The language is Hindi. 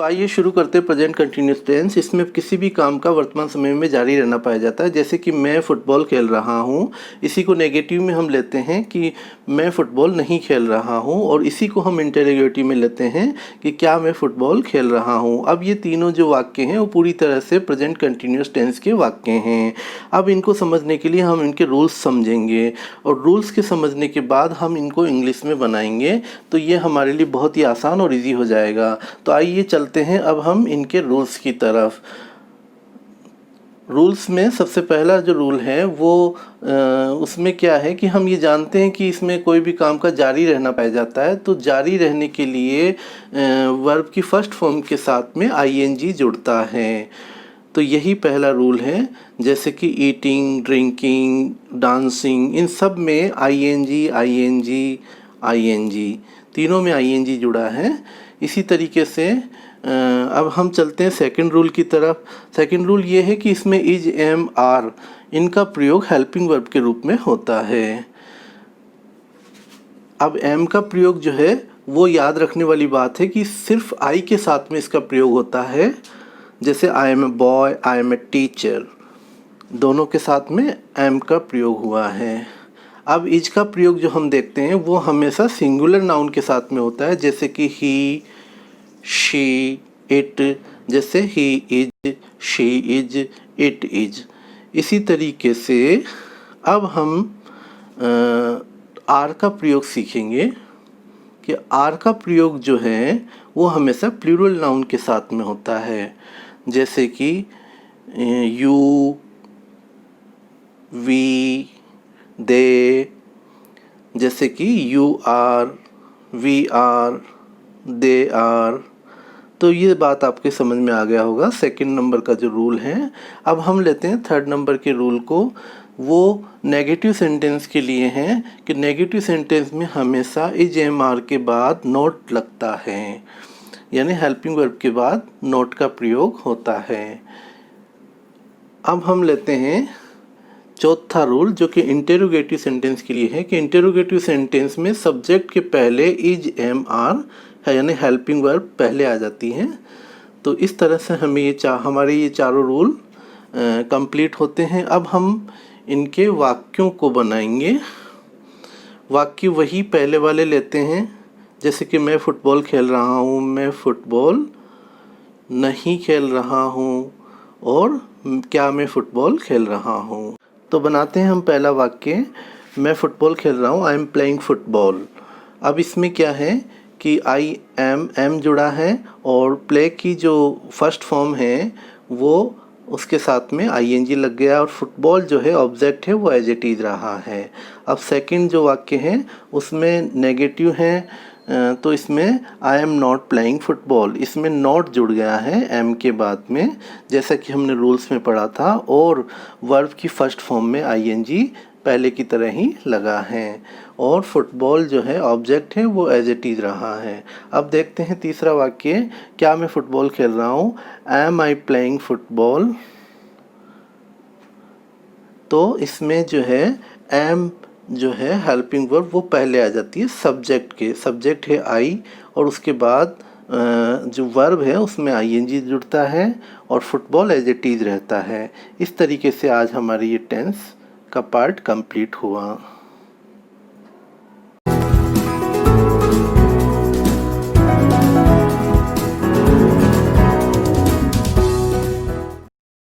आइए शुरू करते हैं प्रेजेंट कंटिन्यूस टेंस। इसमें किसी भी काम का वर्तमान समय में जारी रहना पाया जाता है। जैसे कि मैं फुटबॉल खेल रहा हूँ, इसी को नेगेटिव में हम लेते हैं कि मैं फुटबॉल नहीं खेल रहा हूँ, और इसी को हम इंटेरोगेटिव में लेते हैं कि क्या मैं फुटबॉल खेल रहा हूँ। अब ये तीनों जो वाक्य हैं वो पूरी तरह से प्रेजेंट कंटिन्यूस टेंस के वाक्य हैं। अब इनको समझने के लिए हम इनके रूल्स समझेंगे, और रूल्स के समझने के बाद हम इनको इंग्लिश में बनाएंगे, तो ये हमारे लिए बहुत ही आसान और ईजी हो जाएगा। तो आइए चलते हैं अब हम इनके रूल्स की तरफ। रूल्स में सबसे पहला जो रूल है वो उसमें क्या है कि हम ये जानते हैं कि इसमें कोई भी काम का जारी रहना पाया जाता है। तो जारी रहने के लिए वर्ब की फर्स्ट फॉर्म के साथ में आईएनजी जुड़ता है। तो यही पहला रूल है। जैसे कि ईटिंग, ड्रिंकिंग, डांसिंग, इन सब में आईएनजी आईएनजी आईएनजी, तीनों में आईएनजी जुड़ा है। इसी तरीके से अब हम चलते हैं सेकंड रूल की तरफ। सेकंड रूल ये है कि इसमें इज, एम, आर, इनका प्रयोग हेल्पिंग वर्ब के रूप में होता है। अब एम का प्रयोग जो है वो याद रखने वाली बात है कि सिर्फ आई के साथ में इसका प्रयोग होता है। जैसे I am a boy, I am a teacher, दोनों के साथ में एम का प्रयोग हुआ है। अब इज का प्रयोग जो हम देखते हैं वो हमेशा सिंगुलर नाउन के साथ में होता है। जैसे कि ही, शी, इट, जैसे he is, she is, it is. इसी तरीके से अब हम आर का प्रयोग सीखेंगे कि आर का प्रयोग जो है वो हमेशा प्लूरल नाउन के साथ में होता है। जैसे कि यू, वी, दे, जैसे कि you are, we are, they are. तो ये बात आपके समझ में आ गया होगा सेकंड नंबर का जो रूल है। अब हम लेते हैं थर्ड नंबर के रूल को। वो नेगेटिव सेंटेंस के लिए हैं कि नेगेटिव सेंटेंस में हमेशा इज, एम, आर के बाद नोट लगता है, यानी हेल्पिंग वर्ब के बाद नोट का प्रयोग होता है। अब हम लेते हैं चौथा रूल, जो कि इंटेरोगेटिव सेंटेंस के लिए है कि इंटेरोगेटिव सेंटेंस में सब्जेक्ट के पहले इज, एम, आर है, यानी हेल्पिंग वर्ब पहले आ जाती है। तो इस तरह से हमें हमारे ये चारों रूल कंप्लीट होते हैं। अब हम इनके वाक्यों को बनाएंगे। वाक्य वही पहले वाले लेते हैं, जैसे कि मैं फुटबॉल खेल रहा हूँ, मैं फुटबॉल नहीं खेल रहा हूँ, और क्या मैं फुटबॉल खेल रहा हूँ। तो बनाते हैं हम पहला वाक्य, मैं फुटबॉल खेल रहा हूँ, आई एम प्लेइंग फुटबॉल। अब इसमें क्या है कि आई एम जुड़ा है, और प्ले की जो फर्स्ट फॉर्म है वो उसके साथ में आईएनजी लग गया, और फुटबॉल जो है ऑब्जेक्ट है वो एज इट इज रहा है। अब सेकंड जो वाक्य है उसमें नेगेटिव है, तो इसमें I am not playing football, इसमें नॉट जुड़ गया है एम के बाद में, जैसा कि हमने रूल्स में पढ़ा था, और वर्ब की फर्स्ट फॉर्म में आईएनजी पहले की तरह ही लगा है, और फुटबॉल जो है ऑब्जेक्ट है वो एज इट इज रहा है। अब देखते हैं तीसरा वाक्य, क्या मैं फुटबॉल खेल रहा हूँ, एम आई प्लेइंग फुटबॉल। तो इसमें जो है एम जो है हेल्पिंग वर्ब वो पहले आ जाती है सब्जेक्ट के। सब्जेक्ट है आई, और उसके बाद जो वर्ब है उसमें आईएनजी जुड़ता है, और फुटबॉल एज इट इज रहता है। इस तरीके से आज हमारी ये टेंस का पार्ट कंप्लीट हुआ।